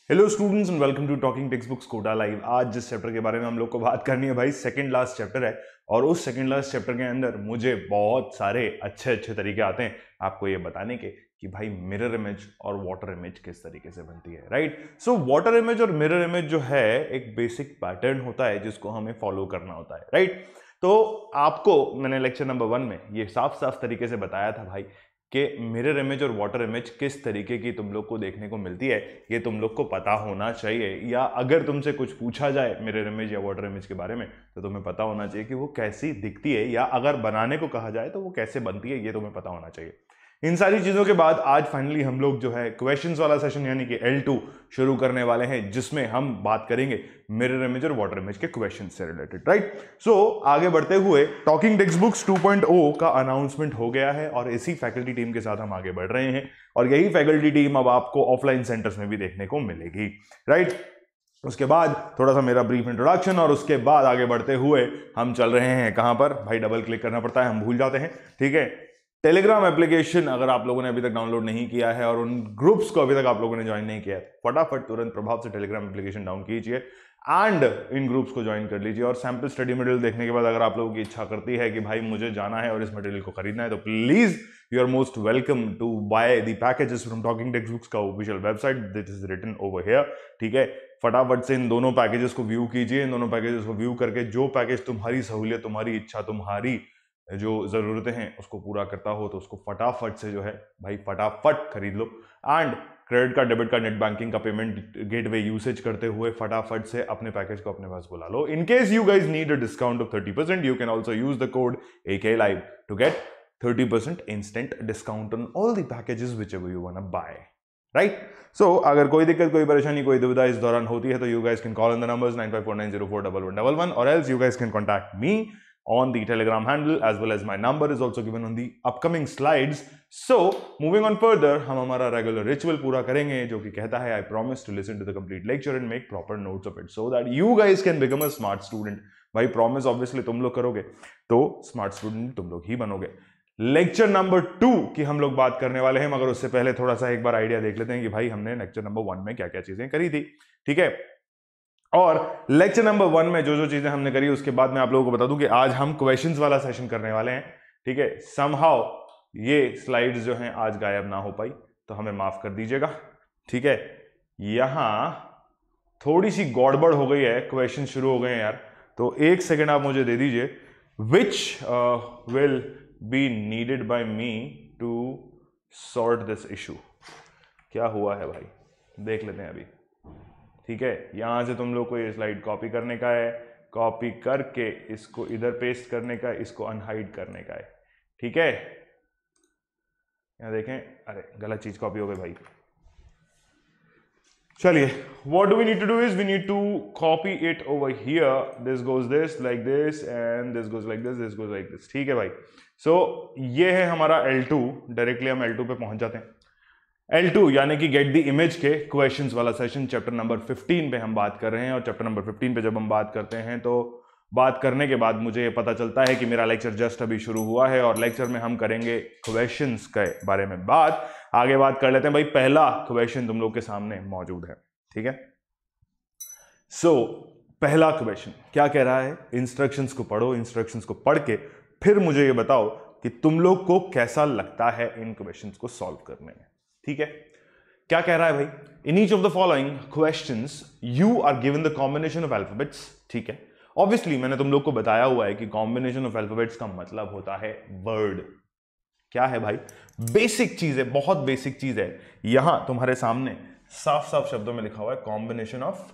Hello students and welcome to talking text books Kota live. आज जिस chapter के बारे में हम लोग को बात करनी है भाई, सेकंड लास्ट चैप्टर है। और उस सेकंड लास्ट चैप्टर के अंदर मुझे बहुत सारे अच्छे तरीके आते हैं आपको ये बताने के कि भाई मिरर इमेज और वाटर इमेज किस तरीके से बनती है, राइट। सो वाटर इमेज और मिरर इमेज जो है एक बेसिक पैटर्न होता है जिसको हमें फॉलो करना होता है, राइट। तो आपको मैंने लेक्चर नंबर 1 में ये साफ साफ तरीके से बताया था भाई कि मिरर इमेज और वाटर इमेज किस तरीके की तुम लोग को देखने को मिलती है, ये तुम लोग को पता होना चाहिए। या अगर तुमसे कुछ पूछा जाए मिरर इमेज या वाटर इमेज के बारे में तो तुम्हें पता होना चाहिए कि वो कैसी दिखती है, या अगर बनाने को कहा जाए तो वो कैसे बनती है, ये तुम्हें पता होना चाहिए। इन सारी चीजों के बाद आज फाइनली हम लोग जो है क्वेश्चंस वाला सेशन यानी कि L2 शुरू करने वाले हैं, जिसमें हम बात करेंगे मिरर इमेज और वाटर इमेज के क्वेश्चंस से रिलेटेड, राइट। सो आगे बढ़ते हुए टॉकिंग टेक्स्ट बुक्स 2.0 का अनाउंसमेंट हो गया है और इसी फैकल्टी टीम के साथ हम आगे बढ़ रहे हैं और यही फैकल्टी टीम अब आपको ऑफलाइन सेंटर्स में भी देखने को मिलेगी, राइट। उसके बाद थोड़ा सा मेरा ब्रीफ इंट्रोडक्शन और उसके बाद आगे बढ़ते हुए हम चल रहे हैं कहां पर भाई, डबल क्लिक करना पड़ता है, हम भूल जाते हैं, ठीक है। टेलीग्राम एप्लीकेशन अगर आप लोगों ने अभी तक डाउनलोड नहीं किया है और उन ग्रुप्स को अभी तक आप लोगों ने ज्वाइन नहीं किया है, फटाफट तुरंत प्रभाव से टेलीग्राम एप्लीकेशन डाउन कीजिए एंड इन ग्रुप्स को ज्वाइन कर लीजिए। और सैंपल स्टडी मटेरियल देखने के बाद अगर आप लोगों की इच्छा करती है कि भाई मुझे जाना है और इस मटेरियल को खरीदना है तो please you are most welcome to buy the packages from Talking text Books का official website this is written over here, ठीक है। फटाफट से इन दोनों पैकेजेस को व्यू कीजिए। इन दोनों पैकेजेस को व्यू करके जो पैकेज तुम्हारी सहूलियत, तुम्हारी इच्छा, तुम्हारी जो जरूरतें हैं उसको पूरा करता हो तो उसको फटाफट से जो है भाई फटाफट खरीद लो। And credit card, debit card, net banking का पेमेंट गेटवे यूसेज करते हुए फटाफट से अपने पैकेज को अपने पास बुला लो। In case you guys need a discount of 30%, you can also use the code AKLive to get 30% instant discount on all the packages whichever you want to buy, right. So अगर कोई दिक्कत, कोई परेशानी, कोई दुविधा इस दौरान होती है तो you guys can call in the numbers 9549041111 और else you guys can contact me on the Telegram handle as well as my number is also given on the upcoming slides. So moving on further, हम हमारा regular ritual पूरा करेंगे जो कि कहता है I promise to listen to the complete lecture and make proper notes of it so that you guys can become a smart student. भाई promise obviously तुम लोग करोगे तो smart student तुम लोग ही बनोगे। लेक्चर नंबर 2 की हम लोग बात करने वाले हैं, मगर उससे पहले थोड़ा सा एक बार आइडिया देख लेते हैं कि भाई हमने लेक्चर नंबर 1 में क्या क्या चीजें करी थी, ठीक है। और लेक्चर नंबर 1 में जो जो चीजें हमने करी उसके बाद मैं आप लोगों को बता दूं कि आज हम क्वेश्चंस वाला सेशन करने वाले हैं, ठीक है। समहाउ ये स्लाइड्स जो हैं आज गायब ना हो पाई तो हमें माफ कर दीजिएगा, ठीक है। यहां थोड़ी सी गड़बड़ हो गई है, क्वेश्चन शुरू हो गए हैं यार, तो एक सेकेंड आप मुझे दे दीजिए। Which will be needed by me to sort this issue. क्या हुआ है भाई, देख लेते हैं अभी, ठीक है। यहां से तुम लोग को ये स्लाइड कॉपी करने का है, कॉपी करके इसको इधर पेस्ट करने का है, इसको अनहाइड करने का है, ठीक है। यहां देखें, अरे गलत चीज कॉपी हो गई भाई। चलिए, what do we need to do is we need to copy it over here, this goes this like this and this goes like this goes like this, ठीक है भाई। सो ये है हमारा L2, डायरेक्टली हम L2 पे पहुंच जाते हैं। L2 यानी कि गेट द इमेज के क्वेश्चंस वाला सेशन चैप्टर नंबर 15 पे हम बात कर रहे हैं। और चैप्टर नंबर 15 पे जब हम बात करते हैं तो बात करने के बाद मुझे ये पता चलता है कि मेरा लेक्चर जस्ट अभी शुरू हुआ है और लेक्चर में हम करेंगे क्वेश्चंस के बारे में बात। आगे बात कर लेते हैं भाई, पहला क्वेश्चन तुम लोग के सामने मौजूद है, ठीक है। सो पहला क्वेश्चन क्या कह रहा है, इंस्ट्रक्शंस को पढ़ो, इंस्ट्रक्शंस को पढ़ के फिर मुझे ये बताओ कि तुम लोग को कैसा लगता है इन क्वेश्चंस को सॉल्व करने में, ठीक है। क्या कह रहा है भाई, in each of the following questions you are given the combination of alphabets, ठीक है। ऑब्वियसली मैंने तुम लोग को बताया हुआ है कि कॉम्बिनेशन ऑफ अल्फाबेट्स का मतलब होता है वर्ड। क्या है भाई, बेसिक चीज है, बहुत बेसिक चीज है। यहां तुम्हारे सामने साफ साफ शब्दों में लिखा हुआ है combination of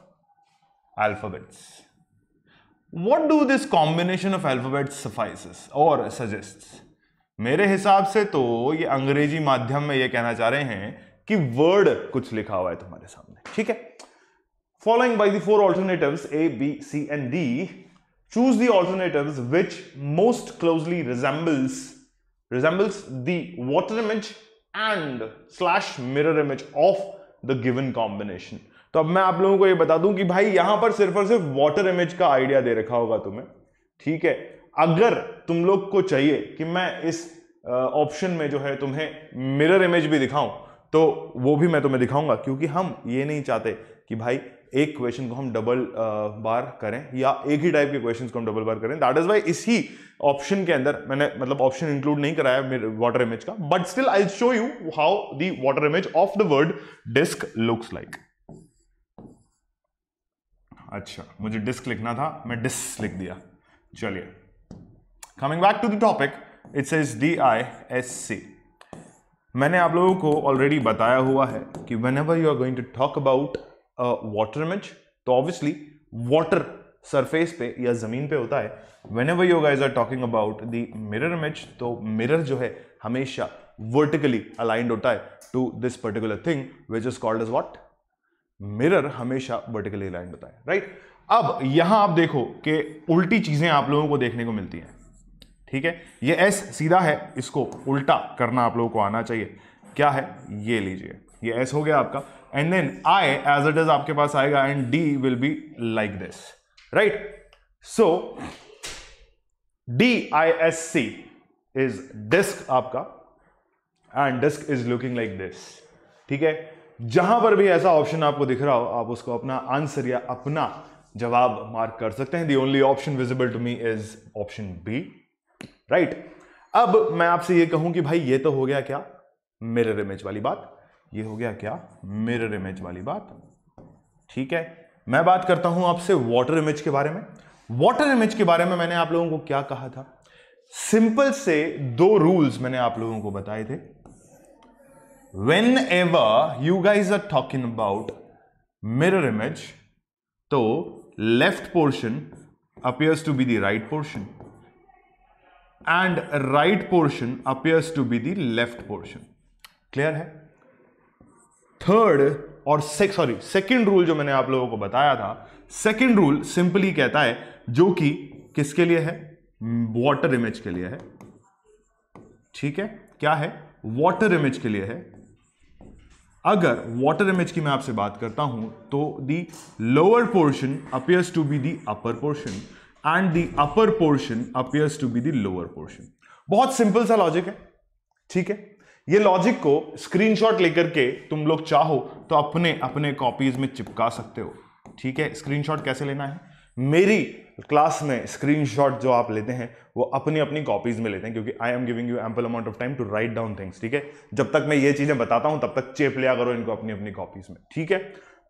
alphabets. What do this combination of alphabets suffices और सजेस्ट्स। मेरे हिसाब से तो ये अंग्रेजी माध्यम में ये कहना चाह रहे हैं कि वर्ड कुछ लिखा हुआ है तुम्हारे सामने, ठीक है। Following by the 4 alternatives A, B, C and D, choose the alternatives which most closely resembles the water image and / mirror image of the given combination। तो अब मैं आप लोगों को ये बता दूं कि भाई यहां पर सिर्फ और सिर्फ वाटर इमेज का आइडिया दे रखा होगा तुम्हें, ठीक है। अगर तुम लोग को चाहिए कि मैं इस ऑप्शन में जो है तुम्हें मिरर इमेज भी दिखाऊं तो वो भी मैं तुम्हें दिखाऊंगा, क्योंकि हम ये नहीं चाहते कि भाई एक क्वेश्चन को हम डबल बार करें या एक ही टाइप के क्वेश्चंस को हम डबल बार करें। दैट इज वाई इसी ऑप्शन के अंदर मैंने मतलब ऑप्शन इंक्लूड नहीं कराया वाटर इमेज का, but still I show you how the water image of the word disc looks like. अच्छा, मुझे डिस्क लिखना था, मैं डिस्क लिख दिया। चलिए, coming back to the topic, it says DISC। मैंने आप लोगों को ऑलरेडी बताया हुआ है कि whenever you are going to talk about water image, तो ऑब्वियसली वाटर सरफेस पे या जमीन पे होता है। Whenever you guys are talking about the mirror image, तो मिरर जो है हमेशा वर्टिकली अलाइंड होता है to this particular thing which is called as what, mirror हमेशा वर्टिकली अलाइंड होता है, राइट। अब यहां आप देखो कि उल्टी चीजें आप लोगों को देखने को मिलती हैं, ठीक है। ये S सीधा है, इसको उल्टा करना आप लोगों को आना चाहिए। क्या है, ये लीजिए, ये S हो गया आपका, and then I as it is आपके पास आएगा and D will be like this, right. So DISC is disc आपका, and disc is looking like this, ठीक है। जहां पर भी ऐसा ऑप्शन आपको दिख रहा हो, आप उसको अपना आंसर या अपना जवाब मार्क कर सकते हैं। The only option visible to me is option B, right. अब मैं आपसे ये कहूं कि भाई ये तो हो गया क्या, मिरर इमेज वाली बात, ये हो गया क्या, मिरर इमेज वाली बात, ठीक है। मैं बात करता हूं आपसे वाटर इमेज के बारे में। वाटर इमेज के बारे में मैंने आप लोगों को क्या कहा था, सिंपल से दो रूल्स मैंने आप लोगों को बताए थे। Whenever you guys are talking about mirror image, तो left portion appears to be the right portion and right portion appears to be the left portion. Clear है। थर्ड और सेकंड रूल जो मैंने आप लोगों को बताया था, सेकंड रूल सिंपली कहता है, जो कि किसके लिए है, वाटर इमेज के लिए है, ठीक है। क्या है, वाटर इमेज के लिए है। अगर वाटर इमेज की मैं आपसे बात करता हूं, तो the lower portion appears to be the upper portion and the upper portion appears to be the lower portion. बहुत सिंपल सा लॉजिक है, ठीक है। ये लॉजिक को स्क्रीनशॉट लेकर के तुम लोग चाहो तो अपने अपने कॉपीज में चिपका सकते हो, ठीक है। स्क्रीनशॉट कैसे लेना है, मेरी क्लास में स्क्रीनशॉट जो आप लेते हैं वो अपनी अपनी कॉपीज में लेते हैं, क्योंकि I am giving you ample amount of time to write down things, ठीक है। जब तक मैं ये चीजें बताता हूं तब तक चेप लिया करो इनको अपनी अपनी कॉपीज में, ठीक है।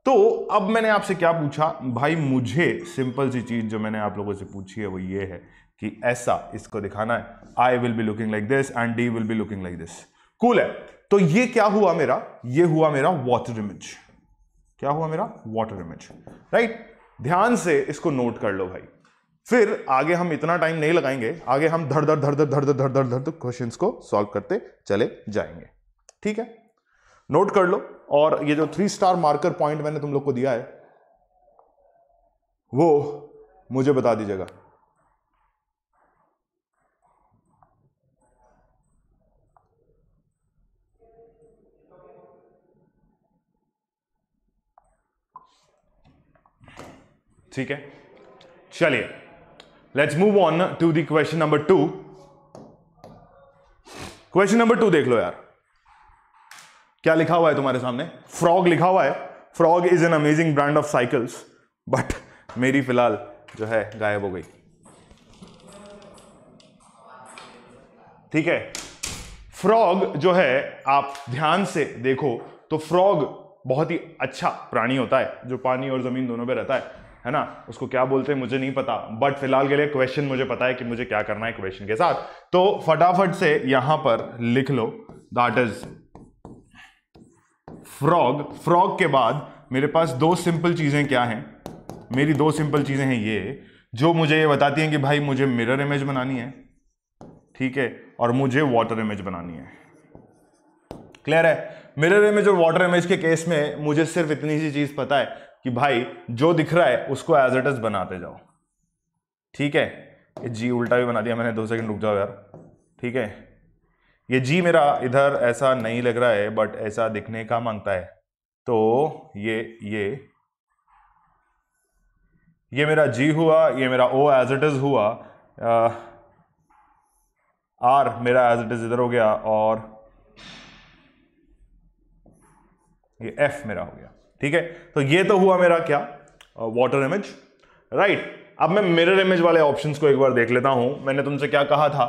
तो अब मैंने आपसे क्या पूछा भाई, मुझे सिंपल सी चीज जो मैंने आप लोगों से पूछी है वो ये है कि ऐसा इसको दिखाना है, I will be looking like this and D will be looking like this. Cool है। तो ये क्या हुआ मेरा, ये हुआ मेरा वाटर इमेज। क्या हुआ मेरा, वाटर इमेज, राइट। ध्यान से इसको नोट कर लो भाई, फिर आगे हम इतना टाइम नहीं लगाएंगे, आगे हम धड़ धड़ धड़ धड़ धड़ धड़ धड़ धड़ क्वेश्चंस को सॉल्व करते चले जाएंगे, ठीक है। नोट कर लो, और ये जो 3 स्टार मार्कर पॉइंट मैंने तुम लोग को दिया है वो मुझे बता दीजिएगा। ठीक है, चलिए let's move on to the question number 2। Question number 2 देख लो यार, क्या लिखा हुआ है तुम्हारे सामने, फ्रॉग लिखा हुआ है। Frog is an amazing brand of cycles, but मेरी फिलहाल जो है गायब हो गई, ठीक है। फ्रॉग जो है, आप ध्यान से देखो तो फ्रॉग बहुत ही अच्छा प्राणी होता है जो पानी और जमीन दोनों पे रहता है ना। उसको क्या बोलते हैं मुझे नहीं पता, बट फिलहाल के लिए क्वेश्चन मुझे पता है कि मुझे क्या करना है क्वेश्चन के साथ। तो फटाफट से यहां पर लिख लो, दैट इज फ्रॉग। फ्रॉग के बाद मेरे पास 2 सिंपल चीजें क्या हैं, मेरी 2 सिंपल चीजें हैं ये, जो मुझे ये बताती हैं कि भाई मुझे मिरर इमेज बनानी है, ठीक है, और मुझे वाटर इमेज बनानी है। क्लियर है। मिरर इमेज और वाटर इमेज के केस में मुझे सिर्फ इतनी सी चीज पता है कि भाई जो दिख रहा है उसको एज इट इज बनाते जाओ, ठीक है। ये जी उल्टा भी बना दिया मैंने, 2 सेकंड रुक जाओ यार, ठीक है। ये जी मेरा इधर ऐसा नहीं लग रहा है, बट ऐसा दिखने का मांगता है, तो ये मेरा जी हुआ, ये मेरा ओ एज इट इज हुआ, आर मेरा एज इट इज इधर हो गया, और ये एफ मेरा हो गया, ठीक है, तो ये तो हुआ मेरा क्या, वाटर इमेज, राइट। अब मैं मिरर इमेज वाले ऑप्शंस को एक बार देख लेता हूं। मैंने तुमसे क्या कहा था,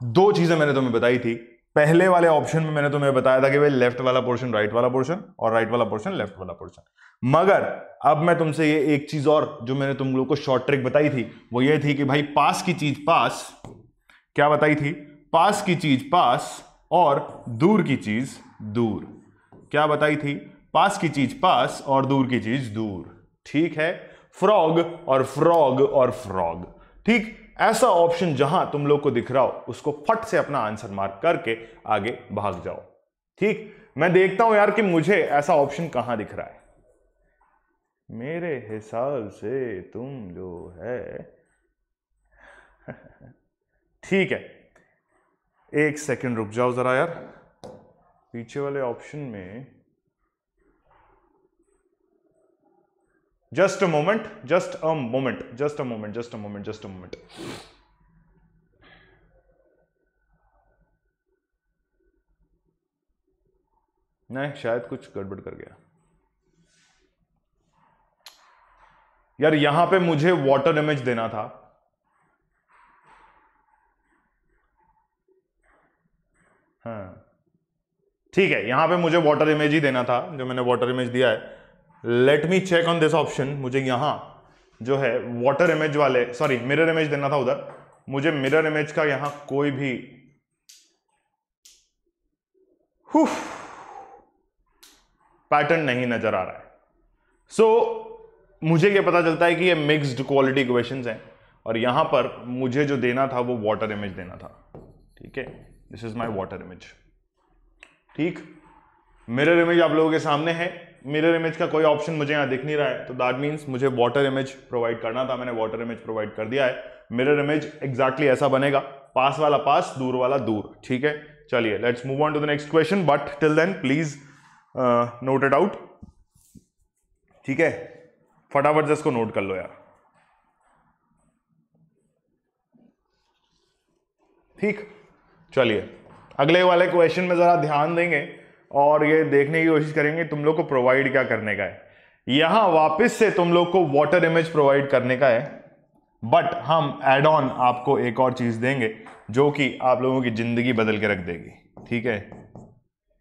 दो चीजें मैंने तुम्हें बताई थी। पहले वाले ऑप्शन में मैंने तुम्हें बताया था कि भाई लेफ्ट वाला पोर्शन राइट वाला पोर्शन और राइट वाला पोर्शन लेफ्ट वाला पोर्शन। मगर अब मैं तुमसे ये एक चीज और जो मैंने तुम लोगों को शॉर्ट ट्रिक बताई थी वो ये थी कि भाई पास की चीज पास, क्या बताई थी, पास की चीज पास और दूर की चीज दूर। क्या बताई थी, पास की चीज पास और दूर की चीज दूर। ठीक है, फ्रॉग और फ्रॉग और फ्रॉग। ठीक, ऐसा ऑप्शन जहां तुम लोग को दिख रहा हो उसको फट से अपना आंसर मार्क करके आगे भाग जाओ। ठीक, मैं देखता हूं यार कि मुझे ऐसा ऑप्शन कहां दिख रहा है। मेरे हिसाब से तुम जो है ठीक है, एक सेकंड रुक जाओ जरा यार, पीछे वाले ऑप्शन में just a moment, just a moment, just a moment, just a moment, just a moment. नहीं, शायद कुछ गड़बड़ कर गया यार। यहां पे मुझे वाटर इमेज देना था, हाँ ठीक है, यहां पे मुझे वाटर इमेज ही देना था, जो मैंने वाटर इमेज दिया है। Let me check on this option. मुझे यहां जो है वाटर इमेज वाले, सॉरी मिरर इमेज देना था उधर। मुझे मिरर इमेज का यहां कोई भी पैटर्न नहीं नजर आ रहा है। सो मुझे यह पता चलता है कि ये मिक्स्ड क्वालिटी इक्वेशंस हैं और यहां पर मुझे जो देना था वो वाटर इमेज देना था। ठीक है, this is my water image. ठीक, मिरर इमेज आप लोगों के सामने है। मिरर इमेज का कोई ऑप्शन मुझे यहां दिख नहीं रहा है, तो दैट मींस मुझे वाटर इमेज प्रोवाइड करना था। मैंने वाटर इमेज प्रोवाइड कर दिया है। मिरर इमेज एग्जैक्टली ऐसा बनेगा, पास वाला पास, दूर वाला दूर। ठीक है, चलिए let's move on to the next question, but till then please note it out. ठीक है, फटाफट से इसको नोट कर लो यार। ठीक, चलिए अगले वाले क्वेश्चन में जरा ध्यान देंगे और ये देखने की कोशिश करेंगे तुम लोग को प्रोवाइड क्या करने का है। यहां वापस से तुम लोग को वाटर इमेज प्रोवाइड करने का है, बट हम एड ऑन आपको एक और चीज देंगे जो कि आप लोगों की जिंदगी बदल के रख देगी। ठीक है,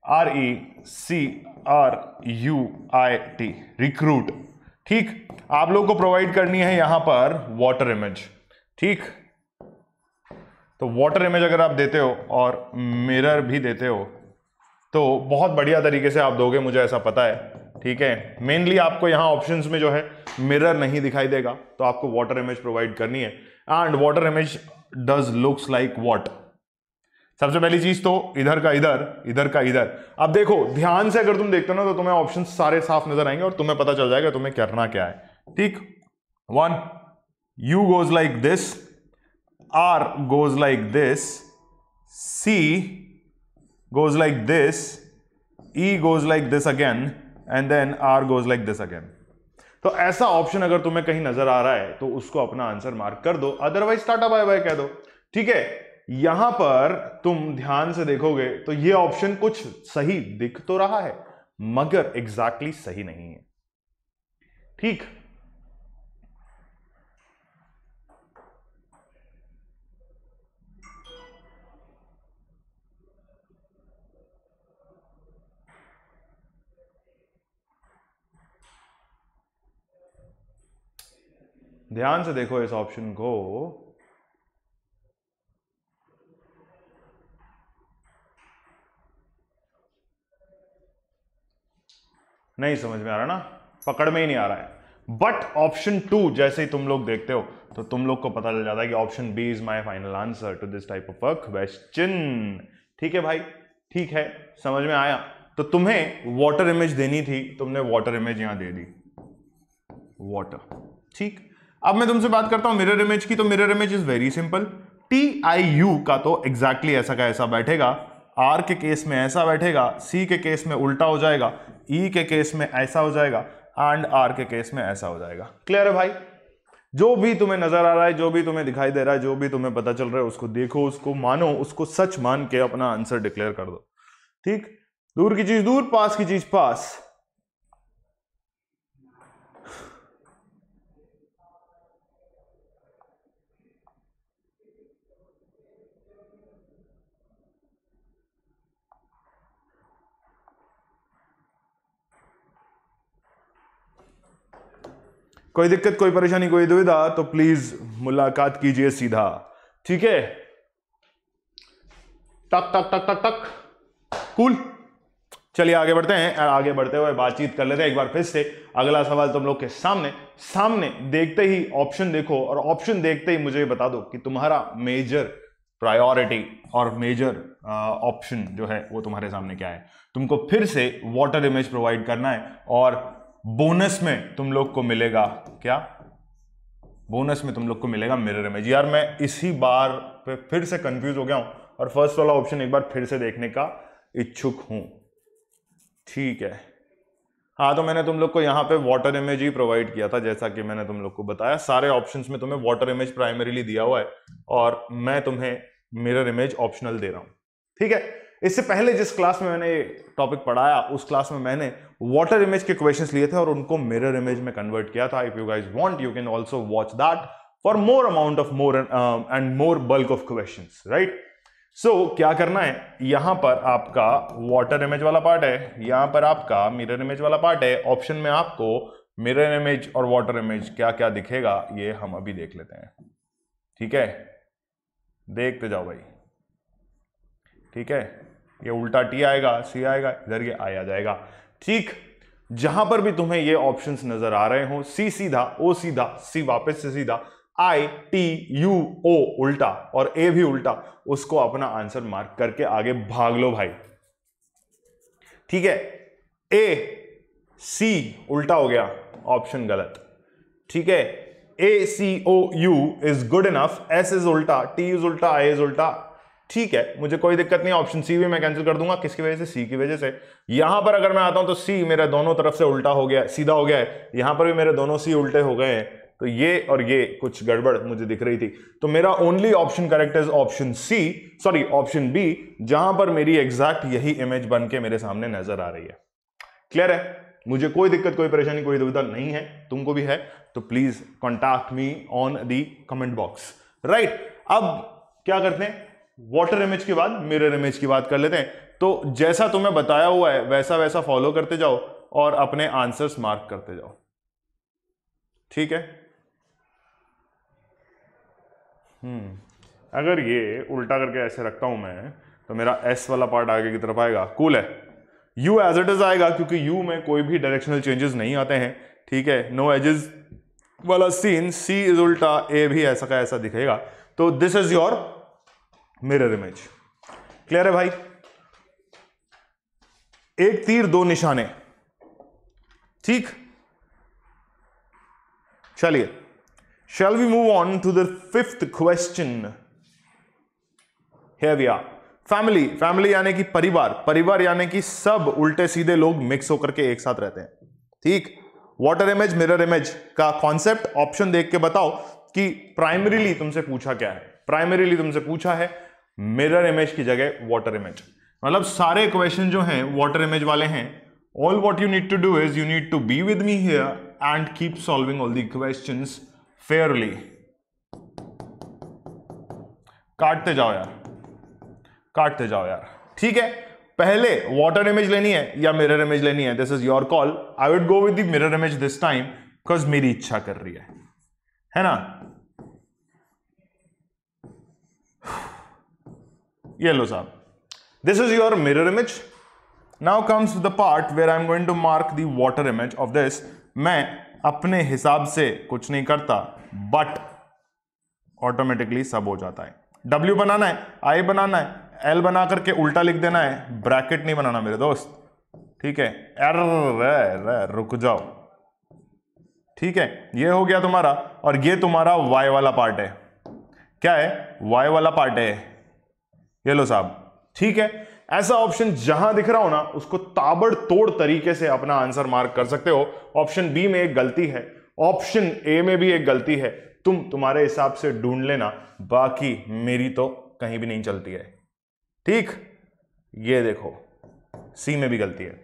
RECRUIT, रिक्रूट। ठीक, आप लोग को प्रोवाइड करनी है यहां पर वाटर इमेज। ठीक, तो वाटर इमेज अगर आप देते हो और मिरर भी देते हो तो बहुत बढ़िया तरीके से आप दोगे, मुझे ऐसा पता है। ठीक है, मेनली आपको यहां ऑप्शंस में जो है मिरर नहीं दिखाई देगा, तो आपको वाटर इमेज प्रोवाइड करनी है। And water image does looks like what. सबसे पहली चीज तो इधर का इधर, इधर का इधर। अब देखो ध्यान से अगर तुम देखते हो ना तो तुम्हें ऑप्शन सारे साफ नजर आएंगे और तुम्हें पता चल जाएगा तुम्हें करना क्या है। ठीक, 1 U goes like this, R goes like this, C goes like this, E goes like this again, and then R goes like this again. तो ऐसा ऑप्शन अगर तुम्हें कहीं नजर आ रहा है तो उसको अपना आंसर मार्क कर दो, अदरवाइज टाटा बाय बाय कह दो। ठीक है, यहां पर तुम ध्यान से देखोगे तो ये ऑप्शन कुछ सही दिख तो रहा है मगर एग्जैक्टली सही नहीं है। ठीक, ध्यान से देखो इस ऑप्शन को। नहीं समझ में आ रहा ना, पकड़ में ही नहीं आ रहा है। बट ऑप्शन 2 जैसे ही तुम लोग देखते हो तो तुम लोग को पता चल जाता है कि option B is my final answer to this type of a question. ठीक है भाई, ठीक है, समझ में आया। तो तुम्हें वाटर इमेज देनी थी, तुमने वाटर इमेज यहां दे दी, वाटर। ठीक, अब मैं तुमसे बात करता हूं मिरर इमेज की। तो mirror image is very simple. TIU का तो एग्जैक्टली ऐसा का ऐसा बैठेगा, R के केस में ऐसा बैठेगा, C के केस में उल्टा हो जाएगा, E के केस में ऐसा हो जाएगा एंड R के केस में ऐसा हो जाएगा। क्लियर है भाई? जो भी तुम्हें नजर आ रहा है, जो भी तुम्हें दिखाई दे रहा है, जो भी तुम्हें पता चल रहा है उसको देखो, उसको मानो, उसको सच मान के अपना आंसर डिक्लेयर कर दो। ठीक, दूर की चीज दूर, पास की चीज पास। कोई दिक्कत, कोई परेशानी, कोई दुविधा तो प्लीज मुलाकात कीजिए सीधा, ठीक है। टक टक टक टक टक, कूल। चलिए आगे बढ़ते हैं। आगे बढ़ते हुए बातचीत कर लेते हैं एक बार फिर से। अगला सवाल तुम लोग के सामने सामने देखते ही ऑप्शन देखो, और ऑप्शन देखते ही मुझे बता दो कि तुम्हारा मेजर प्रायोरिटी और मेजर ऑप्शन जो है वो तुम्हारे सामने क्या है। तुमको फिर से वाटर इमेज प्रोवाइड करना है, और बोनस में तुम लोग को मिलेगा क्या? बोनस में तुम लोग को मिलेगा मिरर इमेज। यार मैं इसी बार पे फिर से कंफ्यूज हो गया हूं, और फर्स्ट वाला ऑप्शन एक बार फिर से देखने का इच्छुक हूं, ठीक है। हाँ, तो मैंने तुम लोग को यहाँ पे वाटर इमेज ही प्रोवाइड किया था, जैसा कि मैंने तुम लोग को बताया। सारे ऑप्शंस में तुम्हें वाटर इमेज प्राइमरीली दिया हुआ है, और मैं तुम्हें मिरर इमेज ऑप्शनल दे रहा हूं, ठीक है। इससे पहले जिस क्लास में मैंने टॉपिक पढ़ाया, उस क्लास में मैंने वाटर इमेज के क्वेश्चंस लिए थे और उनको मिरर इमेज में कन्वर्ट किया था। If you guys want you can also watch that for more amount of and more bulk of questions, right. So क्या करना है, यहां पर आपका वाटर इमेज वाला पार्ट है, यहां पर आपका मिरर इमेज वाला पार्ट है। ऑप्शन में आपको मिरर इमेज और वाटर इमेज क्या क्या दिखेगा ये हम अभी देख लेते हैं, ठीक है। देखते जाओ भाई, ठीक है। ये उल्टा टी आएगा, सी आएगा, इधर ये आ जाएगा, ठीक। जहां पर भी तुम्हें ये ऑप्शंस नजर आ रहे हो, सी सीधा, ओ सीधा, सी वापस से सीधा, आई टी यू ओ उल्टा और ए भी उल्टा, उसको अपना आंसर मार्क करके आगे भाग लो भाई, ठीक है। ए सी उल्टा हो गया, ऑप्शन गलत, ठीक है। A C O U is good enough, S is उल्टा, टी इज उल्टा, आई इज उल्टा, ठीक है। मुझे कोई दिक्कत नहीं, ऑप्शन सी भी मैं कैंसिल कर दूंगा। किसकी वजह से? सी की वजह से। यहां पर अगर मैं आता हूं तो सी मेरे दोनों तरफ से उल्टा हो गया, सीधा हो गया है। यहां पर भी मेरे दोनों सी उल्टे हो गए हैं, तो ये और ये कुछ गड़बड़ मुझे दिख रही थी। तो मेरा only option correct is option C, sorry option B, जहां पर मेरी एग्जैक्ट यही इमेज बन के मेरे सामने नजर आ रही है। क्लियर है? मुझे कोई दिक्कत, कोई परेशानी, कोई दुविधा नहीं है। तुमको भी है तो please contact me on the comment box, right. अब क्या करते हैं, वाटर इमेज के बाद मिरर इमेज की बात कर लेते हैं। तो जैसा तुम्हें बताया हुआ है वैसा वैसा फॉलो करते जाओ और अपने आंसर्स मार्क करते जाओ, ठीक है। अगर ये उल्टा करके ऐसे रखता हूं मैं, तो मेरा एस वाला पार्ट आगे की तरफ आएगा, कूल है। यू एज इट इज आएगा, क्योंकि यू में कोई भी डायरेक्शनल चेंजेस नहीं आते हैं, ठीक है। नो एजेस वाला सीन, सी इज उल्टा, ए भी ऐसा का ऐसा दिखेगा। तो this is your mirror image. Clear है भाई? एक तीर दो निशाने, ठीक। चलिए, shall we move on to the fifth question? Here we are. Family, family यानी कि परिवार, परिवार यानी कि सब उल्टे सीधे लोग मिक्स होकर के एक साथ रहते हैं, ठीक। वाटर इमेज मिरर इमेज का कॉन्सेप्ट ऑप्शन देख के बताओ कि प्राइमरीली तुमसे पूछा क्या है। प्राइमरीली तुमसे पूछा है मिरर इमेज की जगह वाटर इमेज, मतलब सारे क्वेश्चन जो हैं वाटर इमेज वाले हैं। All what you need to do is you need to be with me here and keep solving all the questions fairly. काटते जाओ यार, काटते जाओ यार, ठीक है। पहले वाटर इमेज लेनी है या मिरर इमेज लेनी है, this is your call. I would go with the mirror image this time because मेरी इच्छा कर रही है ना। ये लो साहब, this is your mirror image. Now comes the part where I am going to mark the water image of this. मैं अपने हिसाब से कुछ नहीं करता, बट ऑटोमेटिकली सब हो जाता है। W बनाना है, I बनाना है, L बना करके उल्टा लिख देना है, ब्रैकेट नहीं बनाना मेरे दोस्त, ठीक है। रुक जाओ, ठीक है। ये हो गया तुम्हारा, और ये तुम्हारा Y वाला पार्ट है। क्या है? Y वाला पार्ट है, ये लो साहब, ठीक है। ऐसा ऑप्शन जहां दिख रहा हो ना, उसको ताबड़तोड़ तरीके से अपना आंसर मार्क कर सकते हो। ऑप्शन बी में एक गलती है, ऑप्शन ए में भी एक गलती है, तुम तुम्हारे हिसाब से ढूंढ लेना, बाकी मेरी तो कहीं भी नहीं चलती है, ठीक। ये देखो, सी में भी गलती है।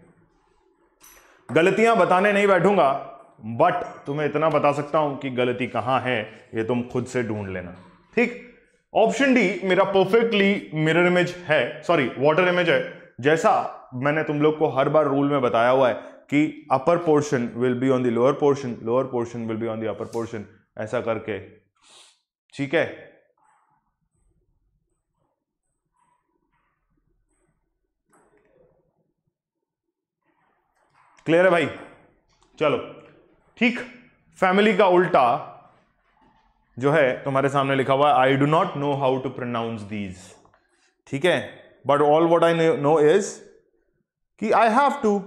गलतियां बताने नहीं बैठूंगा, बट तुम्हें इतना बता सकता हूं कि गलती कहां है, ये तुम खुद से ढूंढ लेना, ठीक। ऑप्शन डी मेरा परफेक्टली मिरर इमेज है, सॉरी वाटर इमेज है। जैसा मैंने तुम लोग को हर बार रूल में बताया हुआ है कि upper portion will be on the lower portion, lower portion will be on the upper portion, ऐसा करके, ठीक है। क्लियर है भाई? चलो ठीक। फैमिली का उल्टा जो है तुम्हारे सामने लिखा हुआ है, I do not know how to pronounce these, ठीक है, but all what I know is कि आई हैव टू।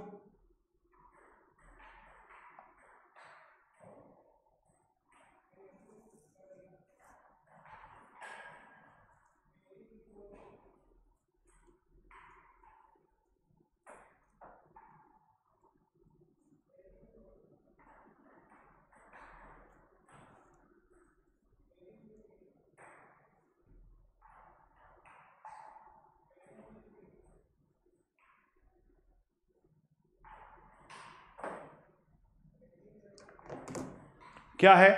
क्या है?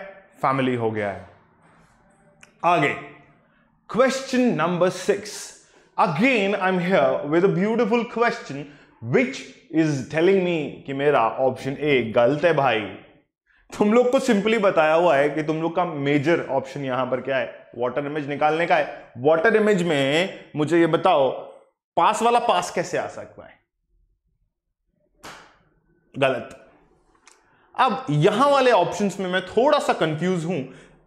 फैमिली हो गया है। आगे question number 6, again I am here with a beautiful question which is telling me कि मेरा ऑप्शन ए गलत है भाई। तुम लोग को सिंपली बताया हुआ है कि तुम लोग का मेजर ऑप्शन यहां पर क्या है, वाटर इमेज निकालने का है। वाटर इमेज में मुझे ये बताओ पास वाला पास कैसे आ सकता है? गलत। अब यहां वाले ऑप्शंस में मैं थोड़ा सा कंफ्यूज हूं,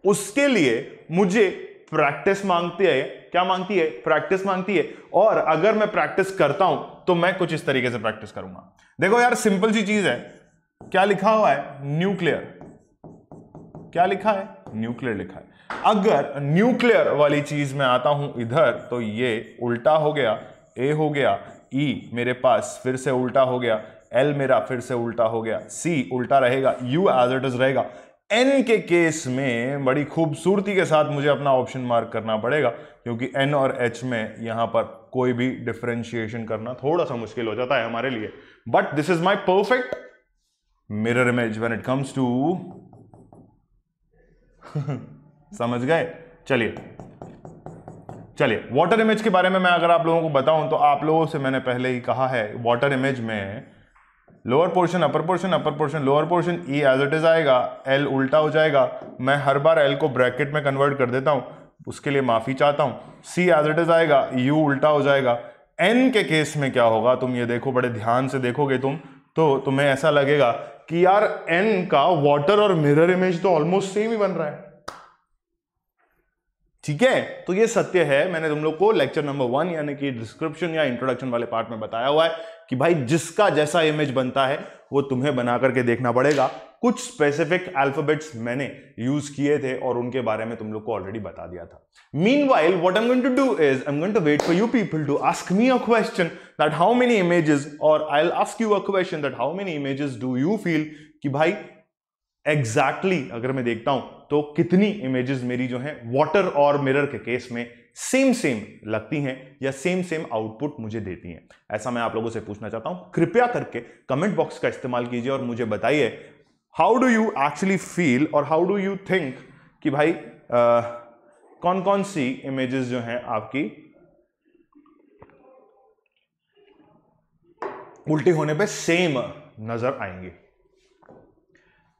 उसके लिए मुझे प्रैक्टिस मांगती है। क्या मांगती है? प्रैक्टिस मांगती है। और अगर मैं प्रैक्टिस करता हूं तो मैं कुछ इस तरीके से प्रैक्टिस करूंगा। देखो यार सिंपल सी चीज है, क्या लिखा हुआ है? न्यूक्लियर। क्या लिखा है? न्यूक्लियर लिखा है। अगर न्यूक्लियर वाली चीज में आता हूं इधर तो ये उल्टा हो गया, ए हो गया, ई मेरे पास फिर से उल्टा हो गया, एल मेरा फिर से उल्टा हो गया, सी उल्टा रहेगा, यू एज इट इज रहेगा। एन के केस में बड़ी खूबसूरती के साथ मुझे अपना ऑप्शन मार्क करना पड़ेगा, क्योंकि एन और एच में यहां पर कोई भी डिफरेंशिएशन करना थोड़ा सा मुश्किल हो जाता है हमारे लिए। But this is my perfect mirror image when it comes to समझ गए? चलिए वाटर इमेज के बारे में मैं अगर आप लोगों को बताऊं तो आप लोगों से मैंने पहले ही कहा है, वाटर इमेज में lower portion upper portion, upper portion lower portion, E as it is आएगा, एल उल्टा हो जाएगा। मैं हर बार एल को ब्रैकेट में कन्वर्ट कर देता हूं, उसके लिए माफी चाहता हूं। सी एज इट इज आएगा, यू उल्टा हो जाएगा। एन के केस में क्या होगा, तुम ये देखो, बड़े ध्यान से देखोगे तुम तो तुम्हें ऐसा लगेगा कि यार एन का वाटर और मिरर इमेज तो ऑलमोस्ट सेम ही बन रहा है। ठीक है, तो ये सत्य है। मैंने तुम लोग को लेक्चर नंबर 1 यानी कि डिस्क्रिप्शन या इंट्रोडक्शन वाले पार्ट में बताया हुआ है कि भाई जिसका जैसा इमेज बनता है वो तुम्हें बना करके देखना पड़ेगा। कुछ स्पेसिफिक अल्फाबेट्स मैंने यूज किए थे और उनके बारे में तुम लोग को ऑलरेडी बता दिया था। Meanwhile, what I'm going to do is I'm going to wait for you people to ask me a question that how many images, or I'll ask you a question that how many images do you feel कि भाई exactly अगर मैं देखता हूं तो कितनी images मेरी जो है वाटर और मिरर के केस में सेम लगती हैं या सेम आउटपुट मुझे देती हैं। ऐसा मैं आप लोगों से पूछना चाहता हूं। कृपया करके कमेंट बॉक्स का इस्तेमाल कीजिए और मुझे बताइए how do you actually feel और हाउ डू यू थिंक कि भाई कौन कौन सी इमेजेस जो हैं आपकी उल्टी होने पे सेम नजर आएंगी।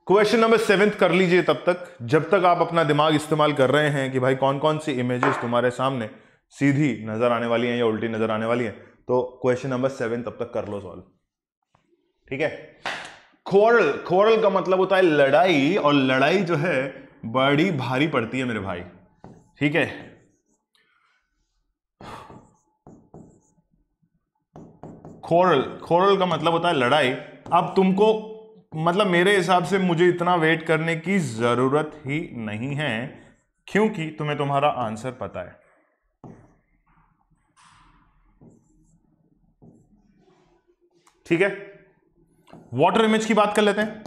क्वेश्चन नंबर 7 कर लीजिए तब तक, जब तक आप अपना दिमाग इस्तेमाल कर रहे हैं कि भाई कौन कौन सी इमेजेस तुम्हारे सामने सीधी नजर आने वाली हैं या उल्टी नजर आने वाली हैं। तो क्वेश्चन नंबर 7 तब तक कर लो सॉल्व। ठीक है, क्वारल का मतलब होता है लड़ाई, और लड़ाई जो है बड़ी भारी पड़ती है मेरे भाई। ठीक है, क्वारल का मतलब होता है लड़ाई। अब तुमको मतलब मेरे हिसाब से मुझे इतना वेट करने की जरूरत ही नहीं है, क्योंकि तुम्हें तुम्हारा आंसर पता है। ठीक है, वाटर इमेज की बात कर लेते हैं।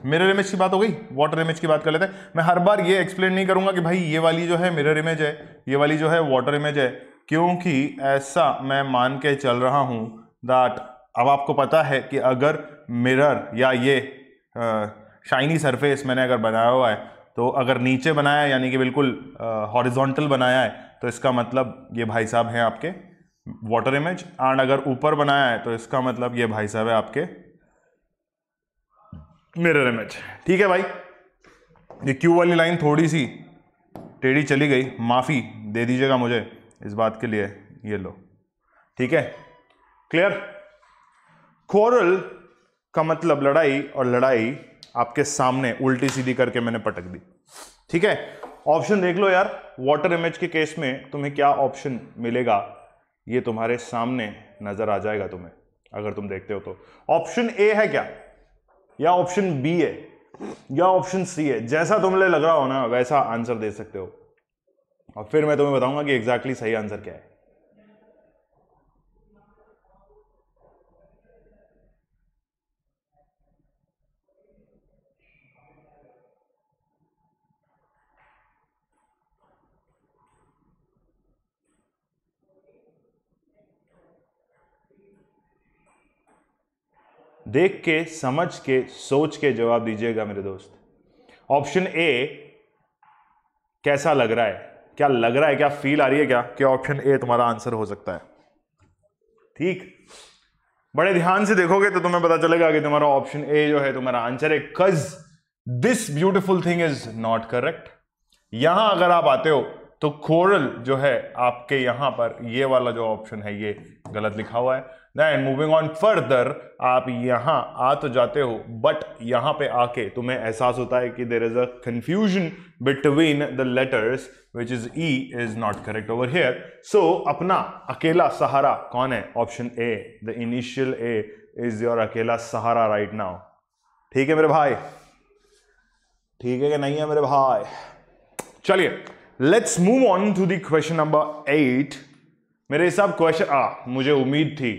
मिरर इमेज की बात हो गई, वाटर इमेज की बात कर लेते हैं। मैं हर बार ये एक्सप्लेन नहीं करूंगा कि भाई ये वाली जो है मिरर इमेज है, ये वाली जो है वाटर इमेज है, क्योंकि ऐसा मैं मान के चल रहा हूं दैट अब आपको पता है कि अगर मिरर या ये शाइनी सरफेस मैंने अगर बनाया हुआ है तो अगर नीचे बनाया है यानी कि बिल्कुल हॉरिजॉन्टल बनाया है तो इसका मतलब ये भाई साहब हैं आपके वाटर इमेज, एंड अगर ऊपर बनाया है तो इसका मतलब ये भाई साहब है आपके मिरर इमेज। ठीक है भाई, ये क्यू वाली लाइन थोड़ी सी टेढ़ी चली गई, माफी दे दीजिएगा मुझे इस बात के लिए। ये लो, ठीक है, क्लियर। क्वारल का मतलब लड़ाई, और लड़ाई आपके सामने उल्टी सीधी करके मैंने पटक दी। ठीक है, ऑप्शन देख लो यार, वाटर इमेज के केस में तुम्हें क्या ऑप्शन मिलेगा, ये तुम्हारे सामने नजर आ जाएगा तुम्हें अगर तुम देखते हो तो। ऑप्शन ए है क्या, या ऑप्शन बी है, या ऑप्शन सी है? जैसा तुम्हें लग रहा हो ना वैसा आंसर दे सकते हो, और फिर मैं तुम्हें बताऊंगा कि एग्जैक्टली सही आंसर क्या है। देख के, समझ के, सोच के जवाब दीजिएगा मेरे दोस्त। ऑप्शन ए कैसा लग रहा है, क्या लग रहा है, क्या फील आ रही है क्या कि ऑप्शन ए तुम्हारा आंसर हो सकता है? ठीक, बड़े ध्यान से देखोगे तो तुम्हें पता चलेगा कि तुम्हारा ऑप्शन ए जो है तुम्हारा आंसर है, कज this beautiful thing is not correct. यहां अगर आप आते हो तो कोरल जो है आपके यहां पर ये वाला जो ऑप्शन है ये गलत लिखा हुआ है। देन मूविंग ऑन फर्दर, आप यहां आ तो जाते हो, बट यहां पे आके तुम्हें एहसास होता है कि there is a confusion between the letters which is E is not correct over here. So अपना अकेला सहारा कौन है? Option A, the initial A is your अकेला सहारा राइट नाउ। ठीक है मेरे भाई, ठीक है कि नहीं है मेरे भाई? चलिए let's move on to the question number 8। मेरे हिसाब क्वेश्चन मुझे उम्मीद थी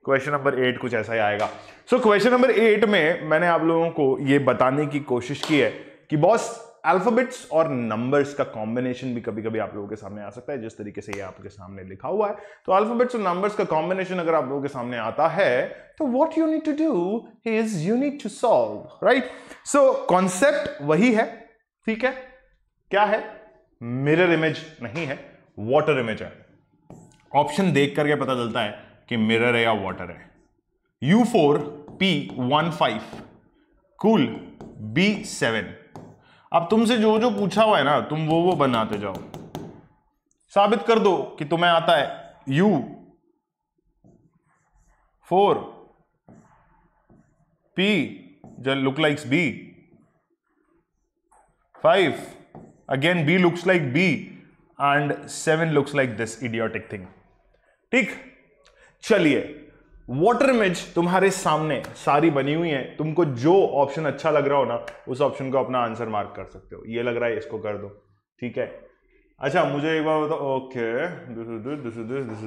क्वेश्चन नंबर 8 कुछ ऐसा ही आएगा। सो क्वेश्चन नंबर 8 में मैंने आप लोगों को ये बताने की कोशिश की है कि बॉस अल्फाबेट्स और नंबर्स का कॉम्बिनेशन भी कभी कभी आप लोगों के सामने आ सकता है, जिस तरीके से ये आपके सामने लिखा हुआ है। तो अल्फाबेट्स और नंबर्स का कॉम्बिनेशन अगर आप लोगों के सामने आता है तो what you need to do is you need to solve, right? So concept वही है, ठीक है? क्या है? मिरर इमेज नहीं है, वाटर इमेज है। ऑप्शन देख करके पता चलता है कि मिरर है या वाटर है। U4P15 cool B7। अब तुमसे जो जो पूछा हुआ है ना तुम वो बनाते जाओ, साबित कर दो कि तुम्हें आता है। U4P just look like B5 again B looks like B and 7 looks like this idiotic thing। ठीक, चलिए वाटर इमेज तुम्हारे सामने सारी बनी हुई है, तुमको जो ऑप्शन अच्छा लग रहा हो ना उस ऑप्शन को अपना आंसर मार्क कर सकते हो। ये लग रहा है इसको कर दो, ठीक है? अच्छा मुझे एक बार बताओ, ओके दिस इज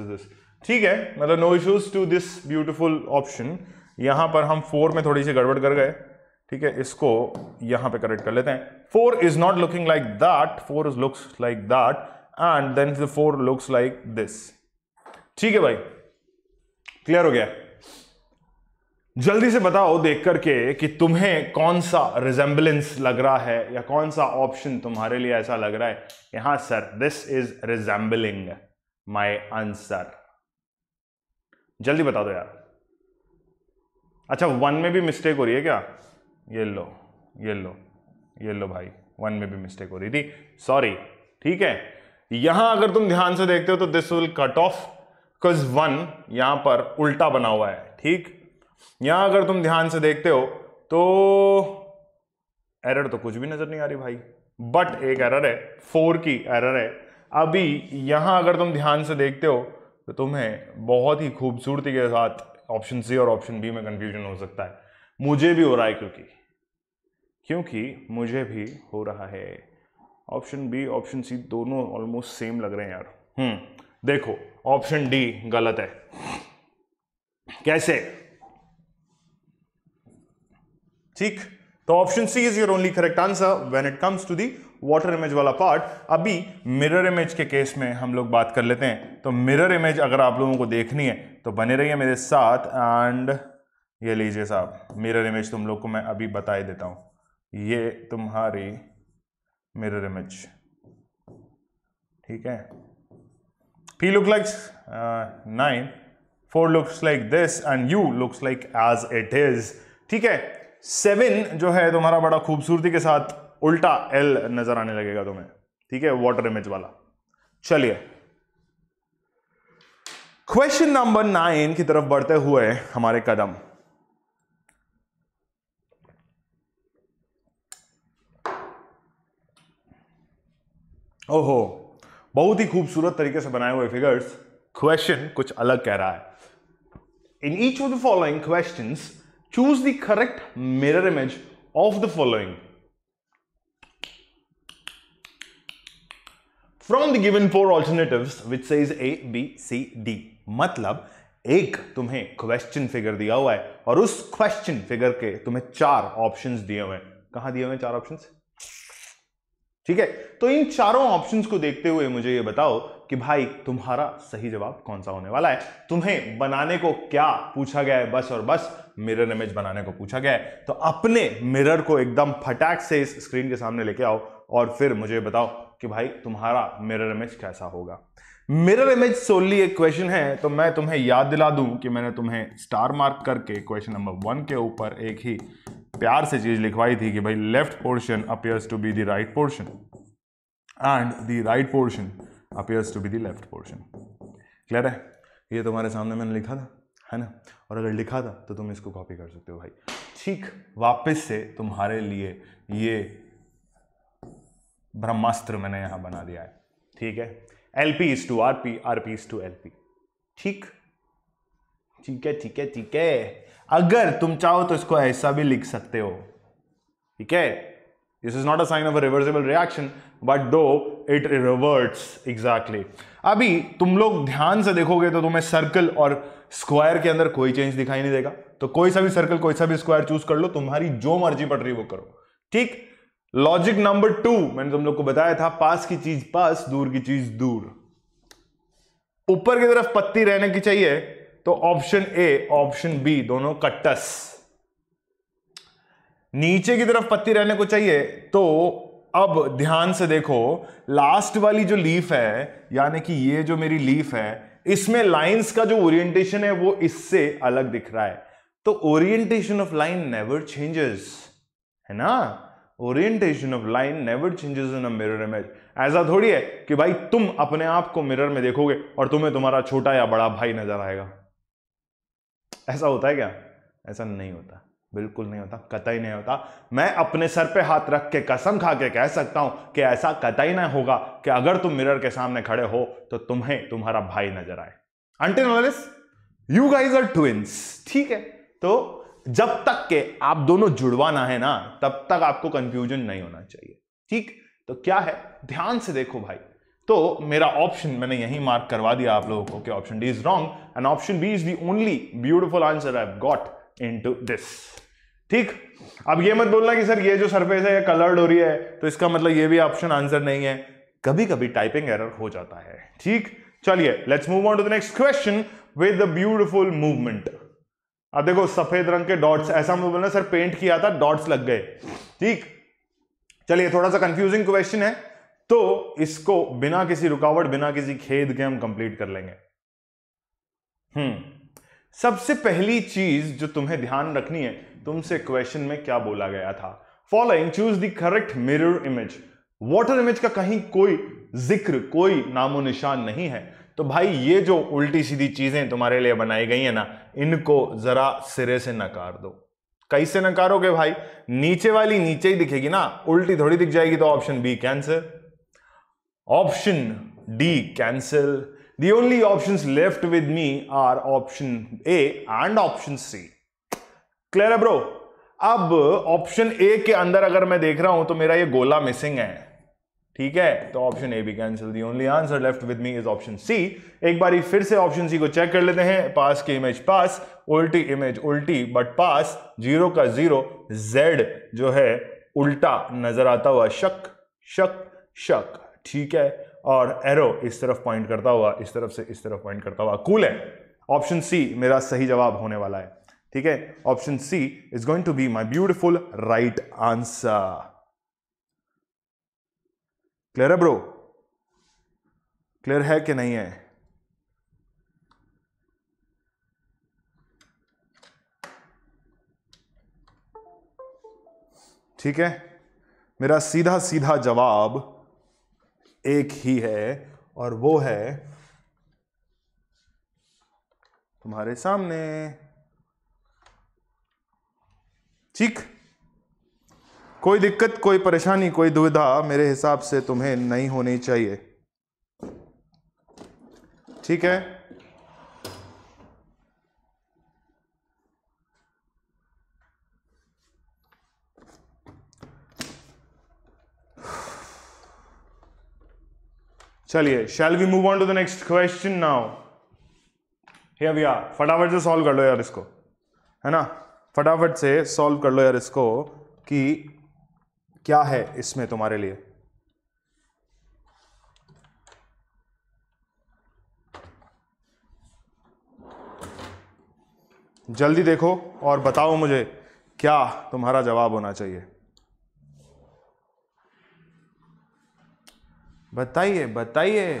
दिस, ठीक है, मतलब no issues to this beautiful option. यहां पर हम 4 में थोड़ी सी गड़बड़ कर गए, ठीक है, इसको यहां पे करेक्ट कर लेते हैं। 4 is not looking like that, 4 looks like that and then 4 looks like this. ठीक है भाई, क्लियर हो गया? जल्दी से बताओ देख करके कि तुम्हें कौन सा रिजेंबलेंस लग रहा है, या कौन सा ऑप्शन तुम्हारे लिए ऐसा लग रहा है कि हाँ sir this is resembling my answer. जल्दी बता दो यार। अच्छा 1 में भी मिस्टेक हो रही है क्या? ये लो ये लो ये लो भाई, 1 में भी मिस्टेक हो रही थी, सॉरी। ठीक है, यहां अगर तुम ध्यान से देखते हो तो this will cut off because 1 यहां पर उल्टा बना हुआ है। ठीक, यहां अगर तुम ध्यान से देखते हो तो एरर तो कुछ भी नजर नहीं आ रही भाई, बट एक एरर है, 4 की एरर है। अभी यहां अगर तुम ध्यान से देखते हो तो तुम्हें बहुत ही खूबसूरती के साथ ऑप्शन सी और ऑप्शन बी में कंफ्यूजन हो सकता है। मुझे भी हो रहा है क्योंकि मुझे भी हो रहा है। ऑप्शन बी ऑप्शन सी दोनों ऑलमोस्ट सेम लग रहे हैं यार। देखो ऑप्शन डी गलत है। कैसे? ठीक, तो option C is your only correct answer when it comes to the water image वाला पार्ट। अभी मिरर इमेज के केस में हम लोग बात कर लेते हैं। तो मिरर इमेज अगर आप लोगों को देखनी है तो बने रहिए मेरे साथ, एंड ये लीजिए साहब मिरर इमेज तुम लोग को मैं अभी बता ही देता हूं। ये तुम्हारी मिरर इमेज, ठीक है, he look like 9, 4 looks like this and you looks like as it is. ठीक है, 7 जो है तुम्हारा बड़ा खूबसूरती के साथ उल्टा L नजर आने लगेगा तुम्हें, ठीक है, वाटर इमेज वाला। चलिए क्वेश्चन नंबर 9 की तरफ बढ़ते हुए हमारे कदम। ओहो, बहुत ही खूबसूरत तरीके से बनाए हुए फिगर्स। क्वेश्चन कुछ अलग कह रहा है। इन each of the following questions choose the correct mirror image of the following from the given 4 alternatives which says A, B, C, D। मतलब एक तुम्हें क्वेश्चन फिगर दिया हुआ है और उस क्वेश्चन फिगर के तुम्हें 4 ऑप्शंस दिए हुए हैं। कहां दिए हुए हैं 4 ऑप्शंस? ठीक है, तो इन चारों ऑप्शंस को देखते हुए मुझे ये बताओ कि भाई तुम्हारा सही जवाब कौन सा होने वाला है। तुम्हें बनाने को क्या पूछा गया है? बस और बस मिरर इमेज बनाने को पूछा गया है। तो अपने मिरर को एकदम फटाक से इस स्क्रीन के सामने लेके आओ और फिर मुझे बताओ कि भाई तुम्हारा मिरर इमेज कैसा होगा। मिरर इमेज सोनली एक क्वेश्चन है, तो मैं तुम्हें याद दिला दूं कि मैंने तुम्हें स्टार मार्क करके क्वेश्चन नंबर 1 के ऊपर एक ही प्यार से चीज लिखवाई थी कि भाई left portion appears to be the right portion and the right portion appears to be the left portion. Clear है? ये तुम्हारे सामने मैंने लिखा था, है ना? और अगर लिखा था तो तुम इसको कॉपी कर सकते हो भाई। ठीक, वापस से तुम्हारे लिए ये ब्रह्मास्त्र मैंने यहां बना दिया है। ठीक है, LP is to RP, RP is to LP। ठीक ठीक है, ठीक है, ठीक है। अगर तुम चाहो तो इसको ऐसा भी लिख सकते हो। ठीक है, this is not a sign of a reversible reaction but though it reverts exactly. अभी तुम लोग ध्यान से देखोगे तो तुम्हें सर्कल और स्क्वायर के अंदर कोई चेंज दिखाई नहीं देगा। तो कोई सा भी सर्कल कोई सा भी स्क्वायर चूज कर लो, तुम्हारी जो मर्जी पड़ रही वो करो। ठीक, लॉजिक नंबर 2 मैंने तुम लोग को बताया था, पास की चीज पास, दूर की चीज दूर। ऊपर की तरफ पत्ती रहने की चाहिए तो ऑप्शन ए ऑप्शन बी दोनों कट्टस। नीचे की तरफ पत्ती रहने को चाहिए तो अब ध्यान से देखो, लास्ट वाली जो लीफ है यानी कि ये जो मेरी लीफ है, इसमें लाइंस का जो ओरिएंटेशन है वो इससे अलग दिख रहा है। तो orientation of line never changes, है ना? Orientation of line never changes in a mirror image. ऐसा थोड़ी है कि भाई तुम अपने आप को मिरर में देखोगे और तुम्हें तुम्हारा छोटा या बड़ा भाई नजर आएगा। ऐसा होता है क्या? ऐसा नहीं होता, बिल्कुल नहीं होता, कतई नहीं होता। मैं अपने सर पे हाथ रख के कसम खा के कह सकता हूं कि ऐसा कतई नहीं होगा कि अगर तुम मिरर के सामने खड़े हो तो तुम्हें तुम्हारा भाई नजर आए। Until unless you guys are twins। ठीक है, तो जब तक के आप दोनों जुड़वाना है ना, तब तक आपको कंफ्यूजन नहीं होना चाहिए। ठीक, तो क्या है, ध्यान से देखो भाई। तो मेरा ऑप्शन मैंने यही मार्क करवा दिया आप लोगों को कि option D is wrong and option B is the only beautiful answer I have got into this. ठीक, अब ये मत बोलना कि सर ये जो सरफेस है ये कलर्ड हो रही है तो इसका मतलब ये भी ऑप्शन आंसर नहीं है। कभी कभी टाइपिंग एरर हो जाता है। ठीक, चलिए let's move on to the next question with the beautiful movement. अब देखो सफेद रंग के डॉट्स, ऐसा मत बोलना सर पेंट किया था डॉट्स लग गए। ठीक, चलिए थोड़ा सा कंफ्यूजिंग क्वेश्चन है तो इसको बिना किसी रुकावट बिना किसी खेद के हम कंप्लीट कर लेंगे। सबसे पहली चीज जो तुम्हें ध्यान रखनी है, तुमसे क्वेश्चन में क्या बोला गया था? Following choose the correct mirror image. Water image का कहीं कोई जिक्र, कोई नामो निशान नहीं है। तो भाई ये जो उल्टी सीधी चीजें तुम्हारे लिए बनाई गई है ना, इनको जरा सिरे से नकार दो। कैसे नकारोगे भाई? नीचे वाली नीचे ही दिखेगी ना, उल्टी थोड़ी दिख जाएगी। तो option B cancel, option D cancel. The only options left with me are option A and option C। Clear है ब्रो? अब ऑप्शन ए के अंदर अगर मैं देख रहा हूं तो मेरा ये गोला मिसिंग है। ठीक है, तो ऑप्शन ए भी cancel. The only answer left with me is option C. एक बारी फिर से ऑप्शन सी को चेक कर लेते हैं। पास की इमेज पास, उल्टी इमेज उल्टी बट पास, जीरो का जीरो, जेड जो है उल्टा नजर आता हुआ, शक शक शक। ठीक है, और एरो इस तरफ पॉइंट करता हुआ, इस तरफ से इस तरफ पॉइंट करता हुआ। कूल है, ऑप्शन सी मेरा सही जवाब होने वाला है। ठीक है, option C is going to be my beautiful right answer. Clear है ब्रो? क्लियर है कि नहीं है? ठीक है, मेरा सीधा सीधा जवाब एक ही है और वो है तुम्हारे सामने। ठीक, कोई दिक्कत, कोई परेशानी, कोई दुविधा मेरे हिसाब से तुम्हें नहीं होनी चाहिए। ठीक है, चलिए, shall we move on to the next question now. Here we are. फटाफट से सॉल्व कर लो यार इसको, है ना, फटाफट से सॉल्व कर लो यार इसको कि क्या है इसमें तुम्हारे लिए। जल्दी देखो और बताओ मुझे क्या तुम्हारा जवाब होना चाहिए। बताइए बताइए।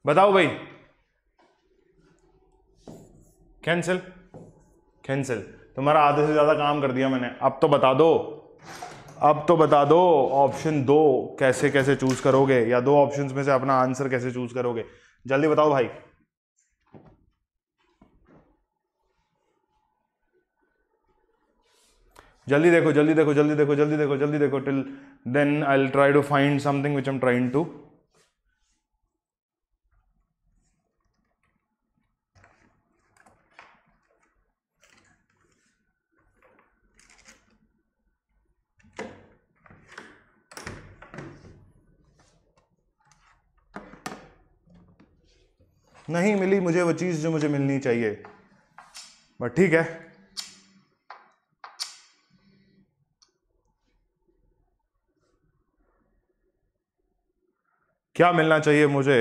बताओ भाई। Cancel, cancel. तुम्हारा आधे से ज्यादा काम कर दिया मैंने, अब तो बता दो, अब तो बता दो ऑप्शन दो कैसे कैसे चूज करोगे, या दो ऑप्शंस में से अपना आंसर कैसे चूज करोगे, जल्दी बताओ भाई। जल्दी देखो, जल्दी देखो, जल्दी देखो, जल्दी देखो, जल्दी देखो, till then I will try to find something which I am trying to. नहीं मिली मुझे वो चीज जो मुझे मिलनी चाहिए, बट ठीक है। क्या मिलना चाहिए मुझे?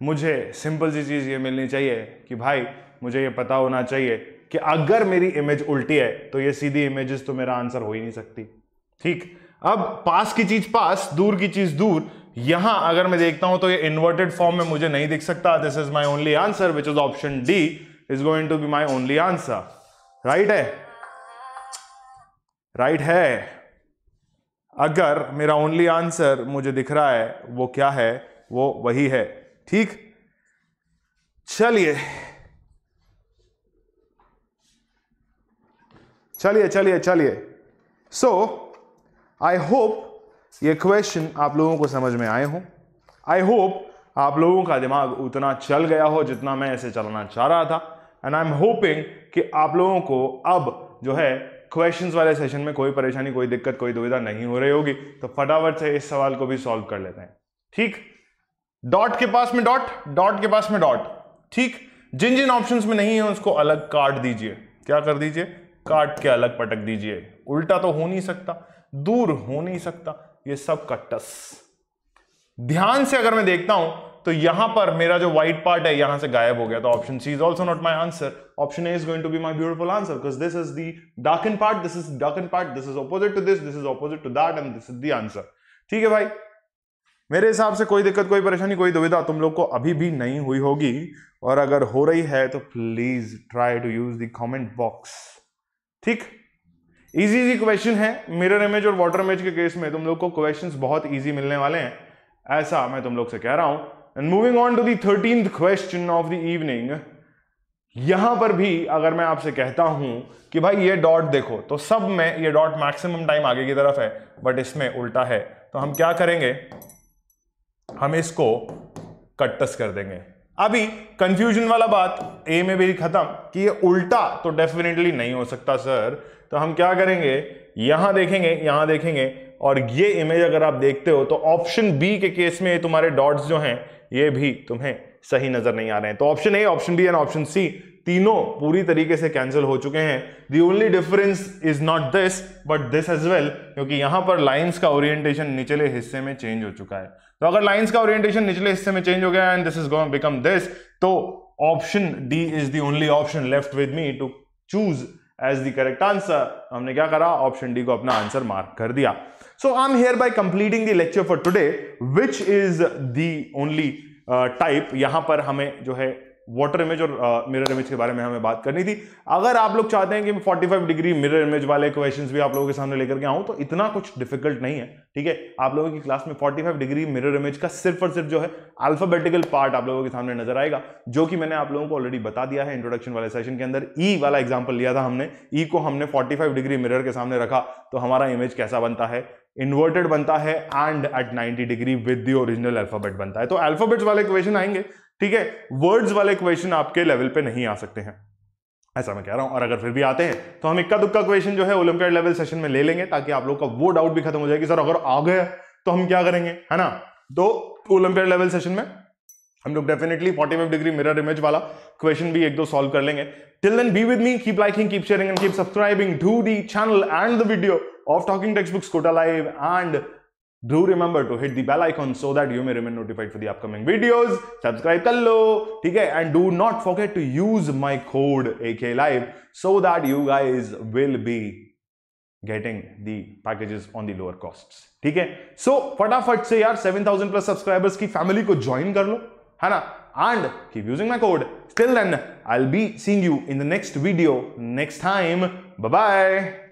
मुझे सिंपल सी चीज ये मिलनी चाहिए कि भाई मुझे ये पता होना चाहिए कि अगर मेरी इमेज उल्टी है तो ये सीधी इमेजेस तो मेरा आंसर हो ही नहीं सकती। ठीक, अब पास की चीज पास, दूर की चीज दूर, यहां अगर मैं देखता हूं तो ये इन्वर्टेड फॉर्म में मुझे नहीं दिख सकता। This is my only answer which is option D is going to be my only answer. Right है, राइट है। अगर मेरा ओनली आंसर मुझे दिख रहा है वो क्या है, वो वही है। ठीक, चलिए चलिए चलिए चलिए। सो आई होप ये क्वेश्चन आप लोगों को समझ में आए हों। आई होप आप लोगों का दिमाग उतना चल गया हो जितना मैं इसे चलाना चाह रहा था। एंड आई एम होपिंग कि आप लोगों को अब जो है क्वेश्चंस वाले सेशन में कोई परेशानी, कोई दिक्कत, कोई दुविधा नहीं हो रही होगी। तो फटाफट से इस सवाल को भी सॉल्व कर लेते हैं। ठीक, डॉट के पास में डॉट, डॉट के पास में डॉट। ठीक, जिन जिन ऑप्शंस में नहीं है उसको अलग काट दीजिए। क्या कर दीजिए? काट के अलग पटक दीजिए। उल्टा तो हो नहीं सकता, दूर हो नहीं सकता, ये सब कट्टस। ध्यान से अगर मैं देखता हूं तो यहां पर मेरा जो व्हाइट पार्ट है यहां से गायब हो गया, तो option C is also not my answer. Option A is going to be my beautiful answer because this is the darken part, this is darken part, this is opposite to this is opposite to that and this is the answer. ठीक है भाई, मेरे हिसाब से कोई दिक्कत, कोई परेशानी, कोई दुविधा तुम लोग को अभी भी नहीं हुई होगी, और अगर हो रही है तो please try to use the comment box. ठीक, इजी इजी क्वेश्चन है। मिरर इमेज और वाटर इमेज के केस में तुम लोग को क्वेश्चंस बहुत इजी मिलने वाले हैं, ऐसा मैं तुम लोग से कह रहा हूं। And moving on to the 13th question of the evening. यहां पर भी अगर मैं आपसे कहता हूं कि भाई ये डॉट देखो, तो सब में ये डॉट मैक्सिमम टाइम आगे की तरफ है, बट इसमें उल्टा है, तो हम क्या करेंगे? हम इसको कट्टस कर देंगे। अभी कंफ्यूजन वाला बात ए में भी खत्म कि ये उल्टा तो डेफिनेटली नहीं हो सकता सर। तो हम क्या करेंगे? यहां देखेंगे, यहां देखेंगे, और ये इमेज अगर आप देखते हो तो ऑप्शन बी के केस में तुम्हारे डॉट्स जो हैं ये भी तुम्हें सही नजर नहीं आ रहे हैं। तो option A, option B and option C तीनों पूरी तरीके से कैंसिल हो चुके हैं। The only difference is not this but this as well, क्योंकि यहां पर लाइंस का ओरिएंटेशन निचले हिस्से में चेंज हो चुका है। तो अगर लाइंस का ओरिएंटेशन निचले हिस्से में चेंज हो गया and this is going to become this, तो option D is the only option left with me to choose as the correct answer. हमने क्या करा, ऑप्शन डी को अपना आंसर मार्क कर दिया। So I am here by completing the lecture for today, which is the only type. यहां पर हमें जो है वाटर इमेज और मिरर इमेज के बारे में हमें बात करनी थी। अगर आप लोग चाहते हैं कि 45 डिग्री मिरर इमेज वाले क्वेश्चंस भी आप लोगों के सामने लेकर के आऊं, तो इतना कुछ डिफिकल्ट नहीं है, ठीक है। आप लोगों की क्लास में 45 डिग्री मिरर इमेज का सिर्फ और सिर्फ जो है अल्फाबेटिकल पार्ट आप लोगों के सामने नजर आएगा, जो कि मैंने आप लोगों को ऑलरेडी बता दिया है इंट्रोडक्शन वाले सेशन के अंदर। ई वाला एग्जाम्पल लिया था हमने, ई को हमने 45 डिग्री मिरर के सामने रखा तो हमारा इमेज कैसा बनता है, इन्वर्टेड बनता है and at 90 degree with the original alphabet बनता है। तो अल्फाबेट्स वाले क्वेश्चन आएंगे, ठीक है, वर्ड्स वाले क्वेश्चन आपके लेवल पे नहीं आ सकते हैं, ऐसा मैं कह रहा हूं। और अगर फिर भी आते हैं तो हम इक्का दुक्का क्वेश्चन जो है ओलंपियाड लेवल सेशन में ले लेंगे, ताकि आप लोग का वो डाउट भी खत्म हो जाए कि सर अगर आ गया तो हम क्या करेंगे, है ना। तो ओलंपियाड लेवल सेशन में हम लोग डेफिनेटली 45 डिग्री मिरर इमेज वाला क्वेश्चन भी एक दो सॉल्व कर लेंगे। Till then be with me, keep liking, keep sharing and keep subscribing to the channel and the video of Talking Textbooks Kota Live, and do remember to hit the bell icon so that you may remain notified for the upcoming videos. Subscribe कर लो, ठीक है, and do not forget to use my code AKLive so that you guys will be getting the packages on the lower costs, ठीक है। So फटाफट से यार 7000 plus subscribers की family को ज्वाइन कर लो, है ना, and keep using my code. Till then, I'll be seeing you in the next video next time. Bye bye.